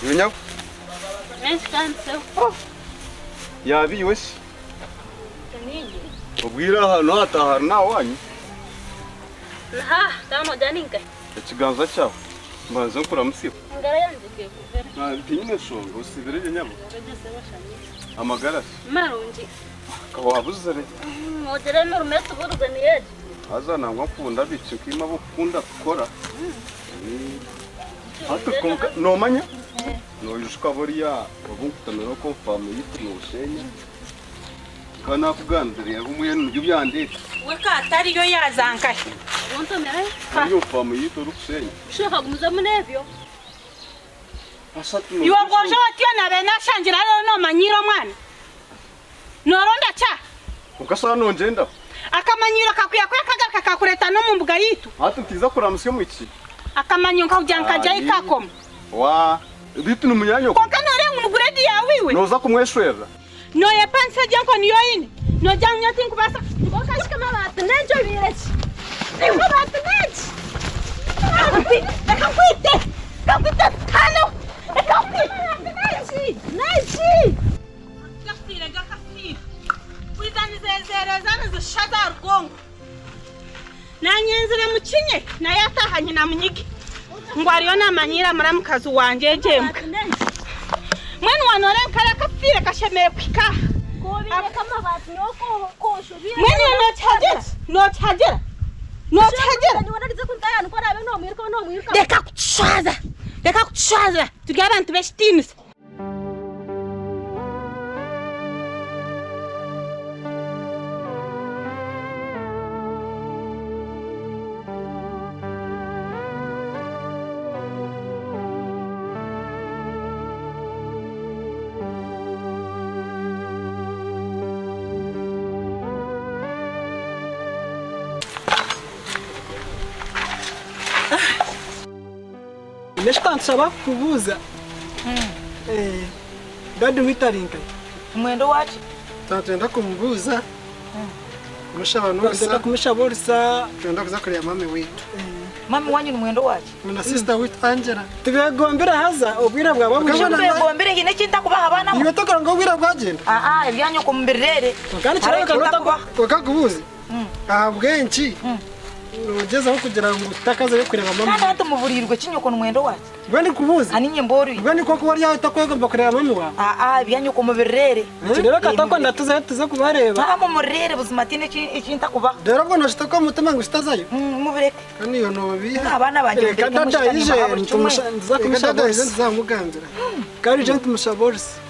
Yunyaw. Neskanse. Yabi wese. Kanini. Ubwira hano hataharna wanyu. Ha, tamo daninka. Ikiganza cyawe. Mbanza nkuramusiba. Ngara yanze kuvera. Na binyine shongo usibire nyama. Amagara. Marunji. Kawabuze re. Modere no rumeto buruganiye. Azana ngakunda bice kima bukunda gukora. Hato konka no manya. No yushka boriya babunkutanira ko famu yitwa Ushenye. Kana kugandiriye umuye n'ubyanditse. We ka atari yo yazankaye. Wonto mere? Iyo famu yitwa Ushenye. Shaka kumuza munevyo. Asatu. Iwo ngoje watiyo na bena shangira no manyiro mwana. Noronda cha. Ukasa nongenda. Akamanyiro kakuya kwekagaruka kakureta no mu mbuga yitu. Hatu tiza kuramusye mu iki. Akamanyo nkawujyanka jya ikakoma. Wa bitu n'umunyanyo. Konka nore umuguredi yawiwe. Noza kumweshwera. No yepanse janko niyo ine. No janya tinku basa. Boka shikama batu nejo bireki. Tinku basa neji. Kakwite. Kakwite hano. Kakwite. Neji. Gafire gafire. Wizani zezerezana zishada rugongo. Nanyenzere mukinye nayatahanye na munyigi. Ngwariyo namanyira muramukazi wanje jemka. Mwana wanore kala kafire kashemeye kwika. Kobire kama batu yoko koshubire. Mwana no charger. Niwanarize kuntaya nuko rabe no mwirko. Deka kuchwaza. Tugira abantu bestinus. Neshikansaba kubuza. Dadi witarinka. Mwendo wachi? Tatenda kumubuza. Mushaba no ndenda kumushaborisa, twenda kuzakorera mami wetu. Mami wanyu ni mwendo wachi? Muna sister with Angela. Tubegombera haza obwira bwa babu. Tubegombere hine kinta kubaha abana. Iyo tokora ngo obwira bwagenda. Ibyanyu kumbirere. Kandi kiraka wakakubuza. Bwenci. Ugeze aho kugira ngo utakaze yo kureba mama. Kandi hata muburirwe kinyoko n'umwendo wacu. Bwani kubuza. Aninye mbori. Bwani koko wari yatakwegomba kureba mama wa. Ibyanyu kumubirere. Rero katako ndatuze kubareba. Mama murere buzima tine ikinta kuba. Rero bwo nashita ko mutima ngo utazayo. Mubireke. Kandi yo no biha. Abana banje nza kumushaborisa nzamuganzira. Kandi je ntumushaborisa.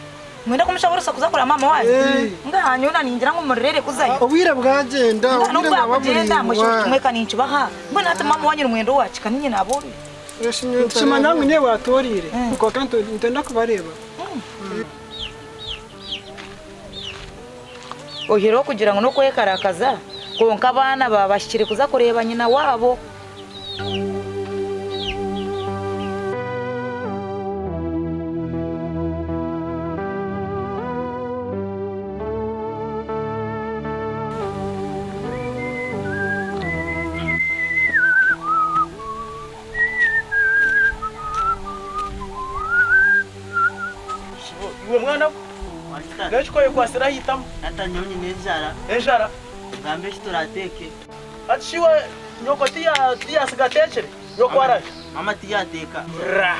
Mwenda kumushaborisa kuzakora mama wawe. Ngahanyona ningira ngo murere kuzayo. Ubwira bwagenda, ubwira bwagenda musho kimweka nincu baha. Mbona hata mama wanyu n'umwendo wacu kaninye nabori. Shima nangu ne watorire. Kuko kanto ntenda kubareba. Ohero kugira ngo no kwekarakaza konka abana babashikire kuza kureba nyina wabo. Uwe mwana Necho koye kwasira hitamo atanyonyi nejara ejara ngambe shiturateke atshiwe nyoko tiya sigatekere nyoko araje mama tiyateka ra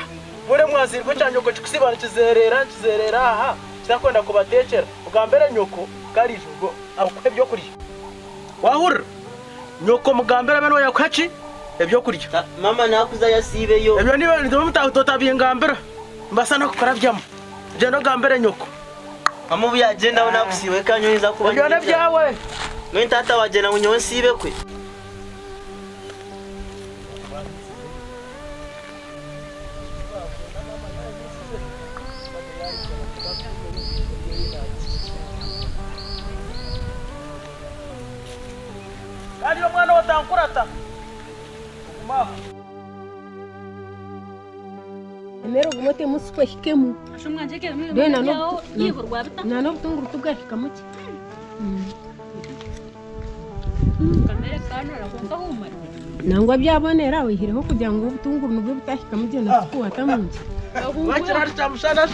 bure mwazirwe cyanyoko kikusibana kizerera aha kirakwenda kubatekera ugambere nyoko karijo ngo akwebyo kurya wahura nyoko mugambere bano yakwachi ebyo kurya mama nakuza yasibeyo ebyo niwe ndo mutabiye ngambera mbasa nakukaravyamo Jendo gambere nyoko. Amubu ya jenda wana kusiwe kanyoniza kuba. Yone byawe. Nwe tata wa jenda unyo sibe kwe. Kali mwana watankurata. Kuma. Emero gumote musukwe hikemu. Ashumwanje ke mwe no yihurwa bita. Nano butunguru tugahika muki. Kamere kana rakonka humara. nangwa byabonera wihireho kugira ngo ubutunguru nubwo butahika mugenda kuwata munsi wakira ari cyamushana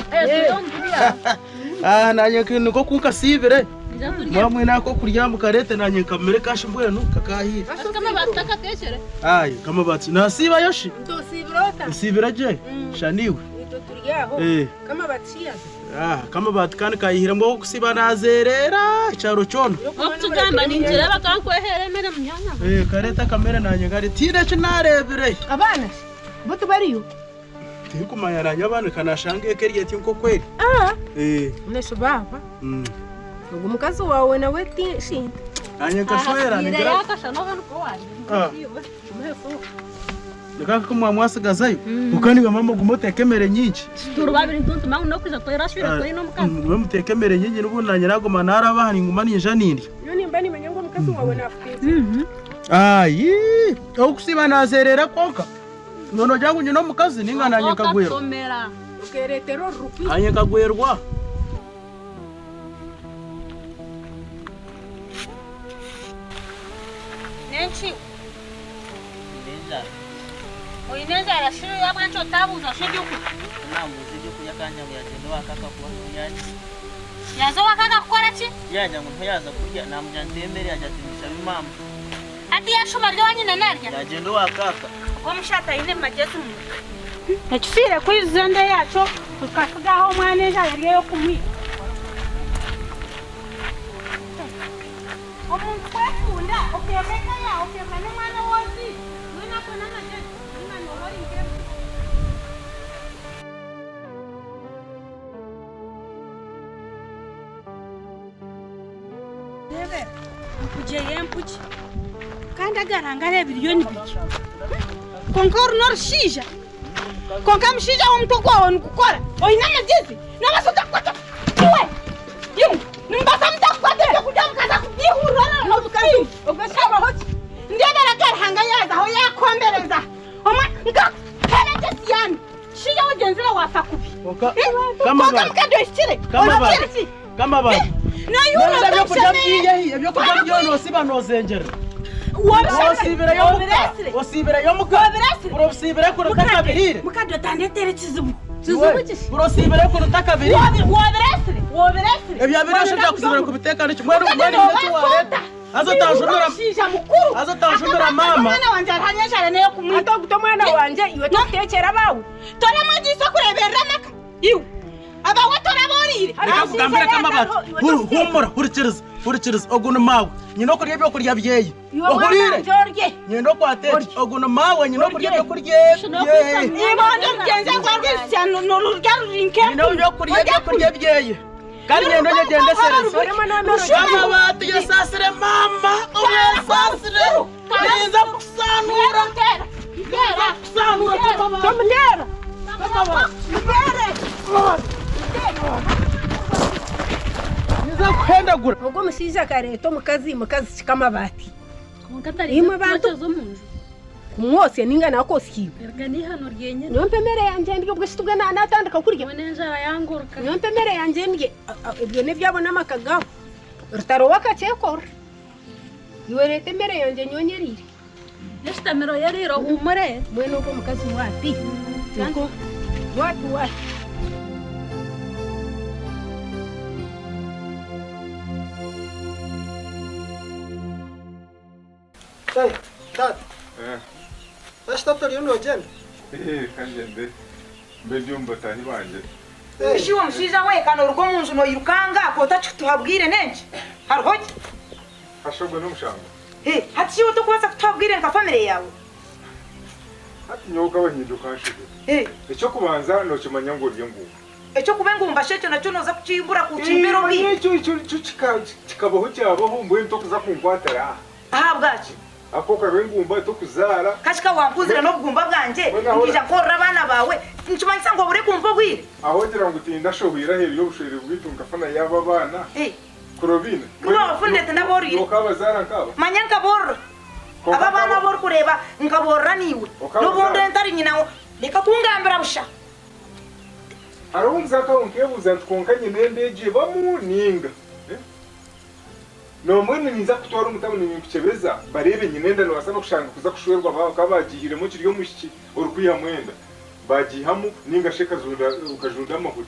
nanye kintu ko kunkasibire mwamwe nako kurya mu karete nanye kamere kashi mbwenu kakahira kama bataka tekere kama bati nasiba yoshi ndosibirota sibira je shaniwe ito turyaho kama batsiya kama bati kandi kahira ngo kusiba nazerera cyaro cyono okugamba ninjira bakankwehere mera myanya kareta kamera nanye ngari tire cyo narebere abana boto bariyo tikumanyaranya abana kanashange keriye tinko kweli unesho baba ubu mukazi wawe nawe shinda nanye kashwera ngira yakasha no hano ko wari Nikaka kumwa mwasigazayo ukani wa mama gumotekemere nyinshi turubabiri ntuntu mangu no kuza kwera shwira ko ino mukazi we mutekemere nyinyi n'ubunanye nago manara abahani nguma ninja nindi none mbani menyengo mukazi wawe nafite aho kusiba nazerera konka nono jangu nyino mukazi ninga nanye kagwero ukeretero rupi nanye kagwerwa nenshi Oyineza arashiro yabwancho tabuza shijuku namuzi byo kuyakanya muyagenda wakaka kuba yaje yazo wakaka gukora ki yaje ngo ntayaza kurya namujyantemere yajatimisha bimama ati yashuma ryo wanyina narya yagenda wakaka ko mushata ine magezi mu nakifire kwizende yacho tukasigaho mwaneja yariyo kumwi omuntu kwekunda okemeka ya okemane mwana wozi wina kona magezi wina norori ngemu debe kuje yempuki kandi agarangare biliyoni biki konkor nor shija konka mshija umtoko wawe gukora oyina magezi n'abasota kwata iwe yimu nimbasa mtakwata kujya mukaza kubihurana no bukazi ugashaba hoki ndebera garhanga yaza aho yakombereza oma nga kelete siyani shija ugenzira wafakubi kama ba mukado ishire kama ba na yuro byo kurya byiye byo kurya byo no siba no zengera wasibira yo muka urosibira ko rutakabirire mukado tandetere kizubu urosibira ko rutakabirire woberesire ebya birasho byakusibira ku bitekano kimwero mwari ndetse wareta azotanjumira mama mwana wanje aranyeshara nayo kumwita guto mwana wanje iwe tutekera bawe tore magiso kureberera maka iwe abawe toraborire akugambira kama bati humura hurikiriza oguno mawe nyino kurya byo kurya byeyi ohurire nyino kwatete oguno mawe nyino kurya byo kurya ibondo byenze ngwarwisya n'ururya rurinke nyino byo kurya byeyi kandi nyendo ngende serese kama bati yasasire mama uyasasire ninza kusanura kusanura kama bati niza kwendagura ubwo musija kareto mukazi kikamabati imwe bantu zo munju kumwose ningana akosikiwe ergani hano ryenye niyo mpemere yanje ndyo bwishitubwe natandika kurya wenenjara yanguruka niyo mpemere yanje ndye ibyo nebyabona makagabo rutaro wakachekora iwe rete mbere yanje nyonyerire yestamero yariro humure mwene uko mukazi wapi nko watu Tata. Tata leo nogenda. Kangende. Mbebyumba tani banje. Shiwo mushiza we kana rugo munzu no yirukanga ko tuhabwire nenje. Harhoki. Hashobwe n'umushango. Hati to kubaza kutabwire nka family yawe. Hati nyoka wanyiduka nshize. Icyo kubanza no kimanya ngo ryo ngubu. Icyo kubengumba sheke nacyo noza kucimbura kucimbero bi. Icyo kikabaho cyabaho mbuye nto kuza kumkwatara. Aha bwaci. Ako karengumba to kuzara. Kashika wankuzira no bugumba bwanje. Ngija korra abana bawe. Nchumanyisa ngo bure kumva bwire. Aho gira ngo utinda shobira heri yo bushire bwitunga fana yaba bana. Kurobine. Kuba wafundete naboriye. Ukabazara nkaba. Manyanka bor. Aba bana bor kureba ngaborra niwe. Nubundo entari nyinawo. Leka kungambira busha. Arunza ka unkebuza tkonkanye ndendeje bamuninga. nomwene niza kutwara umutamu nimukebeza barebe nyine ndano wasa no kushanga kuza kushwerwa bakabagihire mu kiryo mushiki urukwiha mwenda bagihamu ninga sheka zunda ukajunda amahuri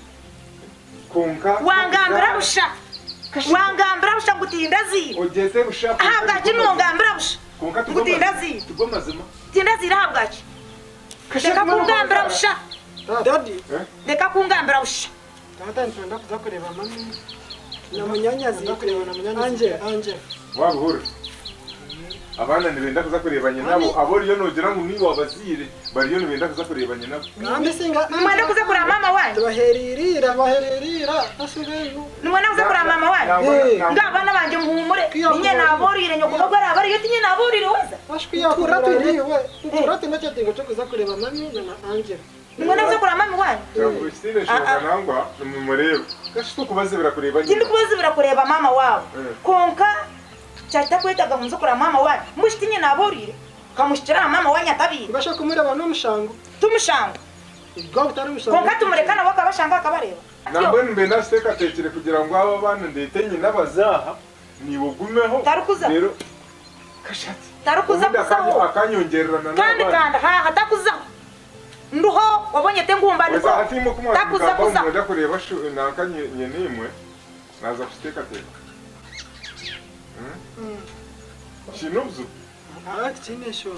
konka wangambira busha gutinda zira ogeze busha ahabwaki nongambira busha konka gutinda zira tugomazima tinda zira ahabwaki reka kungambira busha Daddy, reka kungambira busha tata ntenda kuza kureba mami na munyanyazi kureba na munyanyazi anje wabuhura abana nibenda kuza kurebanye nabo abori yo nogira ngo nibo abazire bari yo nibenda kuza kurebanye nabo ngambe singa mwenda kuza kureba mama wanyu baheririra asigaye mwenda kuza kureba mama wanyu ngabana banje muhumure ninye naborire nyoko bagara bari yo tinye naborire weza ashwiya kuratiriwe kurate nacyo tingo cyo kuza kureba mami na anje mwenda kuza kureba mama wanyu Christine shoka nangwa numureba kashito kubaze birakureba kindi kubaze birakureba mama wabo konka cyahita kwitaga munzo kureba mama wanyu mushitinye naborire kamushikira mama wanyu atabiri basha kumureba no mushango tumushango ubwo utari mushango konka tumurekana bakabashanga akabareba nambwe mbenda steka tekere kugira ngo aba bana ndetenye nabazaha nibugumeho rero kashati tarukuza kuzaho akanyongererana kandi kanda hatakuza nduho wabonye tengumba ndiko hatimo takuza kuza kumwenda kureba shu nakanye nimwe naza kusteka teka Shinubzu kinesho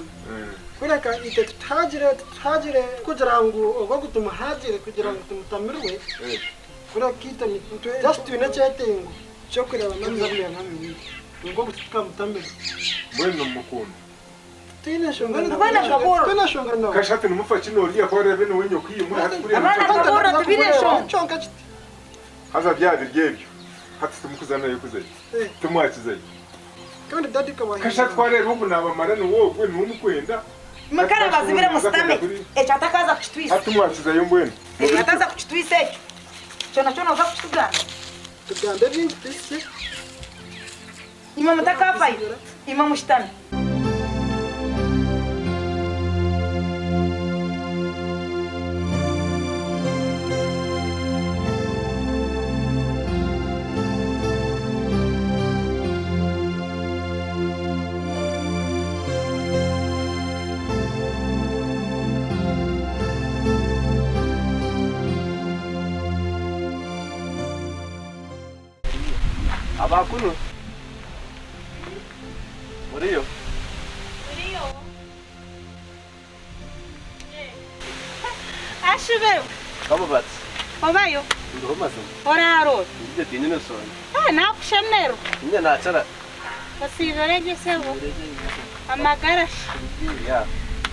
kureka ite tutagire kugira ngo ubwo gutuma hagire kugira ngo tumutamiriwe kureka kitani just tunechetengo cyo kureba mami ya mami ubwo gutuka mutamire mwene mukunda tinesho abana kaboro tinesho no kashati numufaki noriya ko rebe no wenyo kwiye muri hati kuri abana kaboro tibinesho chonka haza byabirgebyo hati tumukuzana yokuze tumwakizaye kandi dadi kabaye kashati kwa rero ubu nabamara ni wowe n'umukwenda makara bazibire musitame echo atakaza kuchitwisa hati mwakizaye mbwene ataza kuchitwisa echo chona uza kuchitugana tugambe bintu ima mutakafa ima musitame Abakuno. Muriyo. Ashibeyo. Kama batsi. Obayo. Ndo mazo. Oraro. Ndije tinyine sona. Nakushemero. Nyine nacara. Basirorege sebo. Amagara. Ya.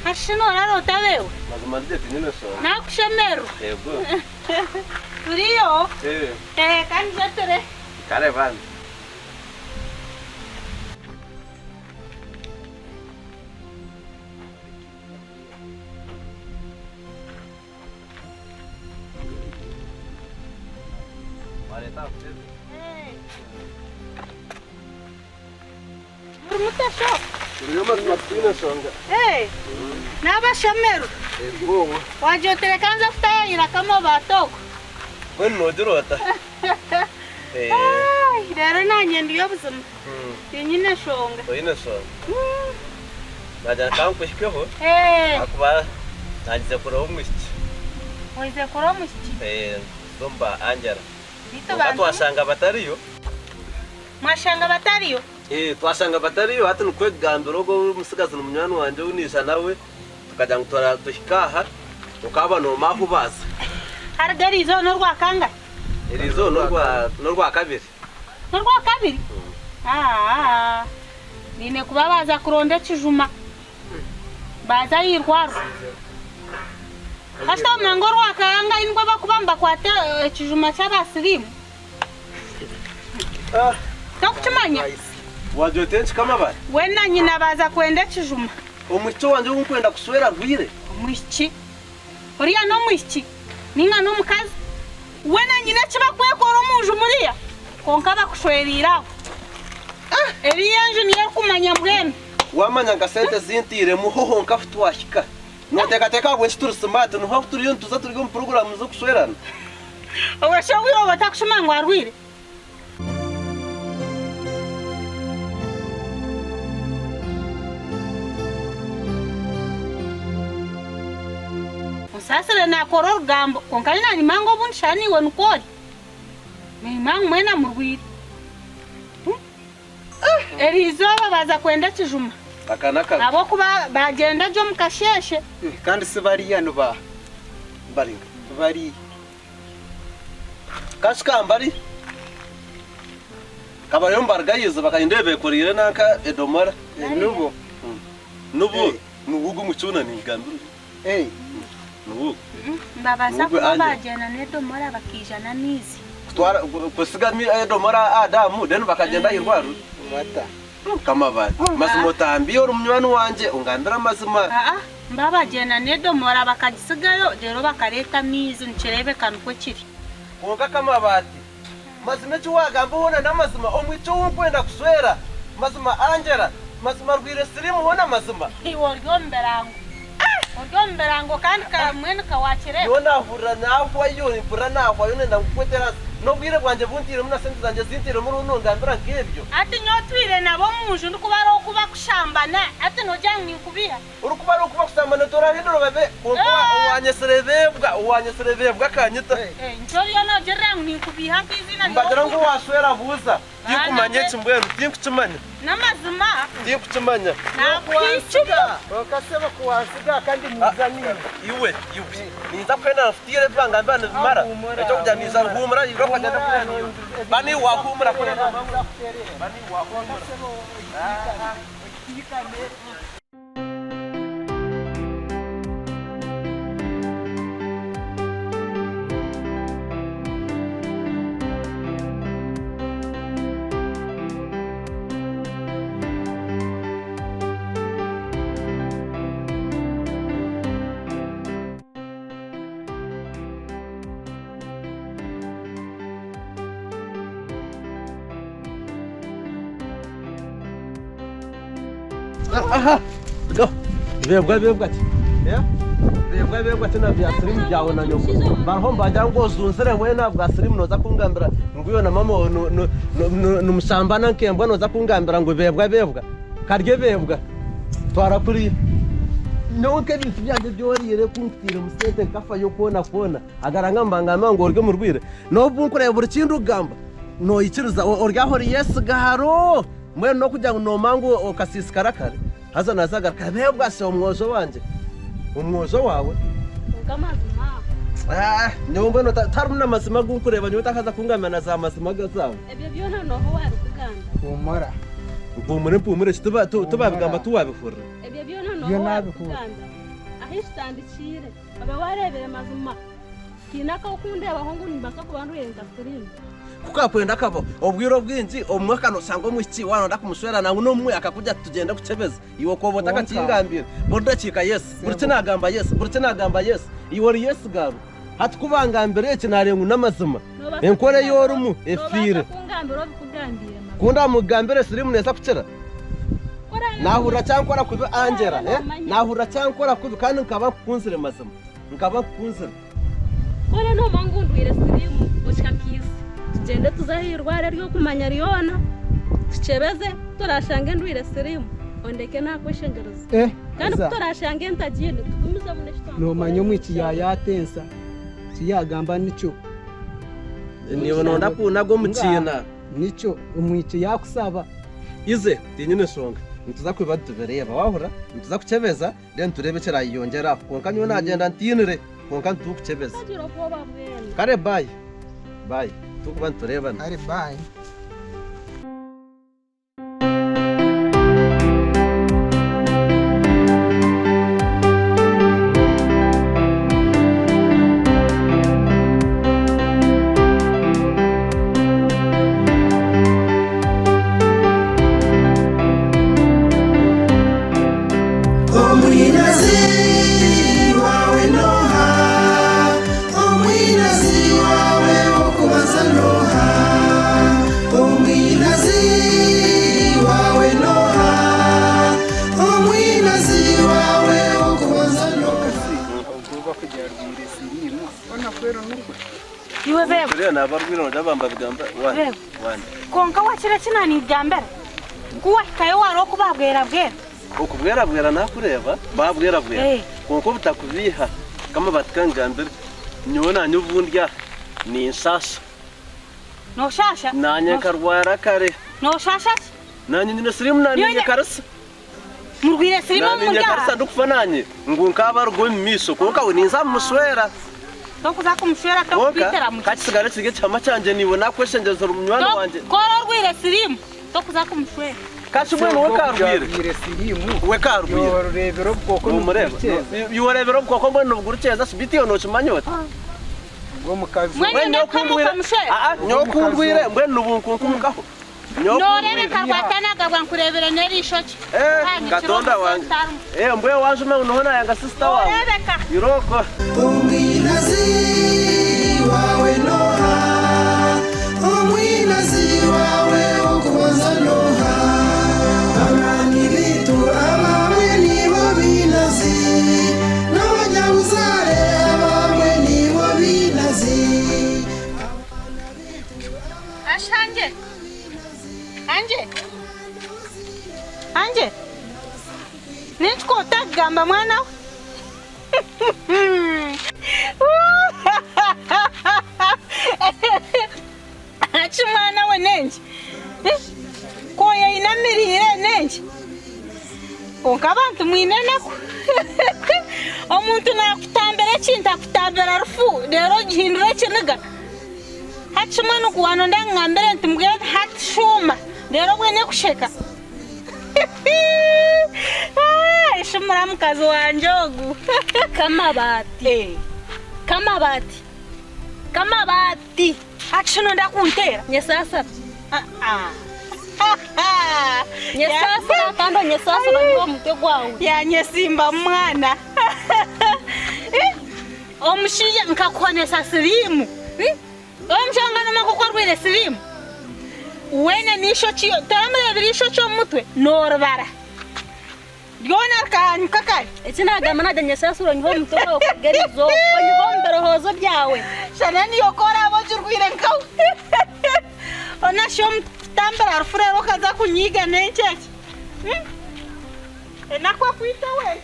Hashino oraro tabeyo. Mazo ndije tinyine sona. Nakushemero. Yego. Uriyo. Kanjetere. Kare van. Mutasho. Uriyo matine songa. Nabashamero. Ego. Wajotere kanza kutayira kama batoko. When no dirota. Rero nanye ndiyo buzima. Tinyine shonga. Oyine songa. Baja kampishkeho. Akuba nagize kuro umwisti. Oize kuro umwisti. Zomba Angela. Bito bantu. Twasanga batariyo. Mwashanga batariyo. Twasanga batariyo hati nukwegambira ugo umusigazi n'umunywana wanje unisha nawe tukajya ngutora dushikaha ukaba no mahu baza. Hargarizo no rwakanga. Irizo no rwa kabiri. No rwa kabiri? Nine kuba baza kuronda kijuma. Baza yirwaro. Hasta mango rwakanga indwa bakubamba kwate kijuma cy'abasirimu. Takuchimanya. Wajotenchi kama bari. Wena nyina baza kwenda kijuma. Omwicho wanje unkwenda kuswera rwire. Omwichi. Oriya no mwichi. Ninga no mukazi. Wena nyina chiba kwekora omunju muriya. Konka bakushwerira. Eriya nje niye kumanya mbwene. Wamanya ngasente zintire muhoho nkafutwashika. Noteka bwe turusimate no hakuturi yo tuza turi mu program zo kuswerana. Obashawiro batakushimangwa rwire. sasa na koror gambo konkalina ni mango bun shani won kodi ni mango mwena murwiri erizo baza kwenda kijuma akanaka abo kuba bagenda jo mukasheshe kandi se bariya no bari kashikambari kabayo mbargayizo bakagenda bekorire naka edomara nubu nubugu mucuna ni ngamburu nubu babaza kuba bagenda nedomara bakijana nizi twara kusigami edomara adamu den bakagenda irwaru mata kama bari mazimo tambiyo urumnywani wanje ungambira mazima mbabagenda nedomora bakagisigayo rero bakareta mizi ncerebe kanko kiri konka kama bati mazime cyuwagamba hona namazima omwico w'ukwenda kuswera mazima angela mazima rwire sirimu hona mazima oryo kandi kamwene kawakire yona hurra nahwa yoni pura nahwa yone ndakwetera no bwire bwanje buntire muna sente zanje zintire muri uno ngambira nkebyo ati nyotwire nabo muje ndikubara okuba kushambana ati nojangi nkubiha urukubara okuba kushambana tora hinduro bebe uwanye serebebwa kanyita njoriyo no jerang ni nkubiha bizina mbadira ngo waswera buza yikumanye chimbwenu tinkuchimanya namazima tinkuchimanya nakwichuka bakaseba kuwasiga kandi muzanire iwe niza kwena afutire banga mbana mara ejo kujaniza ruhumura yiro kagenda kwena bani wahumura kwena bani wahumura aha go bebwa ati bebwa tena bya sirimu byawe na nyoko barho mbajya ngo zunzire we na bwa sirimu noza kungambira nguyo na mama numusambana nkembwa noza kungambira ngo bebwa karye bebwa twara kuri nonke bintu byanjye byorire kuntira musete kafa yo kona agaranga mbangama ngo orge murwire no bunkure buri kintu gamba no ikiruza orgaho yes gaharo mwe no kujya no mangu okasisikarakare haza nazaga kabebwa se umwozo wanje umwozo wawe ngamazima nyombo no tarumna mazima gunkureba nyota kaza kungamana za mazima gazawe ebyo byona no ho wari kuganda mpumure tubabigamba tuwabifura ebyo byona no ho wari kuganda ahistandikire aba warebere mazima kinaka ukundeba hongu nimbaka kubantu yenza sirimu kukakwenda kabo obwiro bwinji omwaka no sango mwiki wana ndakumuswera nangu nomwe akakuja tugenda kuchebeza iwo kobota kachingambira boda chika yes burtina gamba yes iwo yes garu hatukubangambira eki narengu namazima enkore yorumu efire kunda mugambire sirimu neza kuchera nahura cyankora kubi angela nahura cyankora kubi kandi nkaba kunzire mazima nkaba kunzire kore no mangundwire sirimu ushakisi tugende tuzahirware ryo kumanya ryona tuchebeze turashange ndwire sirimu ondeke nakweshengereza kandi turashange ntagiye tugumiza bune shitano no manyo mwiki yatensa kiyagamba nico niyo nonda kunago mukina nico umwiki yakusaba ize tinyine songa ntuza kwiba tubereba wahura ntuza kuchebeza then turebe cyara yongera konka nyo nagenda ntinire konka ntukuchebeza kare bye tukuba turebana ari bye konka wakira kinani byambere kuwa kayo waro kubabwera okubwera nakureba babwera konko butakubiha kama batkangambira nyona nyuvundya ni nsasa no shasha nanye karwara kare no shasha nanye nyine sirimu nanye karasa murwire sirimu nanye murya karasa dukfananye ngo nkabargo miso konka uninza muswera tokuza kumshwera tokubitera mu kakisigara kige cyama cyanje nibona kweshengezo rumwana wanje kororwire sirimu tokuza kumshwera kashubwe no karwire we karwire yorebero bwoko n'umureba yorebero bwoko mbona ubugurukeza sibiti yo no kimanyota ngo mukazi mwene kumuka mshwera nyokundwire mbwe nubunkumukaho norebe karwatanaga bwankurebere nerishoki gatonda wanje mbwe wanje unohona yanga sister wawe orebeka iroko umwinazi wawe noha umwinazi wawe ukubaza noha abandi bitu abamwe nibo binazi n'abanyabuzare abamwe nibo binazi ashanje anje nitko tagamba mwana achi mwana we nenje koya inamirire nenje onka abantu mwinenako omuntu nakutambira kinta kutambira rufu rero gihindura kiniga hachi mwana kuwano ndangambere ntimubwira hatshuma rero bwene kusheka ishumura mukazi wanje ogu kamabati achino ndakuntera nyesasa nyesasa kando nyesasa ndio mtego wangu ya nyesimba mwana omushije nkakonesa sirimu omshangana makokorwele sirimu wene nisho chiyo taramere birisho cyo mutwe norbara yona kan kakari etina gamana da nyesasa ronyo mtego kugerizo onyo ndorohozo byawe shanani yokora abojurwire nkau ona shom tambara furero kaza kunyiga nencheki enakwa kuita we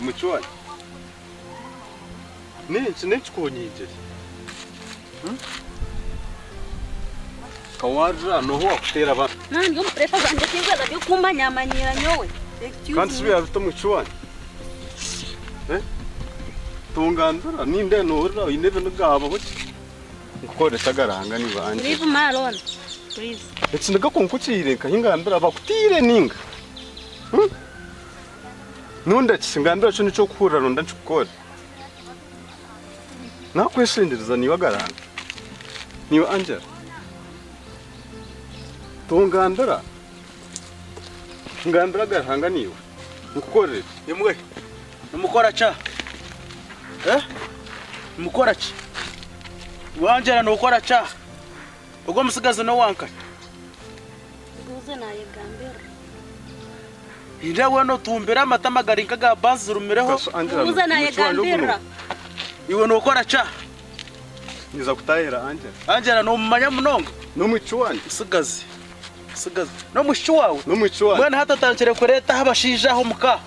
muchwani nenchi konyije kawarra no ho kutera ba nani umpresa zanje kizela byo kumbanyamanyira nyowe kandi sibiya bito muchwani tungandura ninde norra inebe ngaba ho ngukore tagaranga ni banje leave me alone please etsinga konkuchire kahingambira bakutire ninga nunda kisingambira cyo nico kuhura ronda ncukora nakweshendereza niba garanga niba Angela tungandura ngandura garanga niwe ngukorere yemwe numukora cha mukora cha Angela nukora cha ubwo musigaze no wanka uze naye gambira Indewe no tumbira amata magarinka ga basi rumireho uze naye gambira iwe nukora cha niza kutahira Angela no mumanya munonga no muchwani sigaze no mushuwawe no muchwani mwana hata tanchere kureta habashijaho muka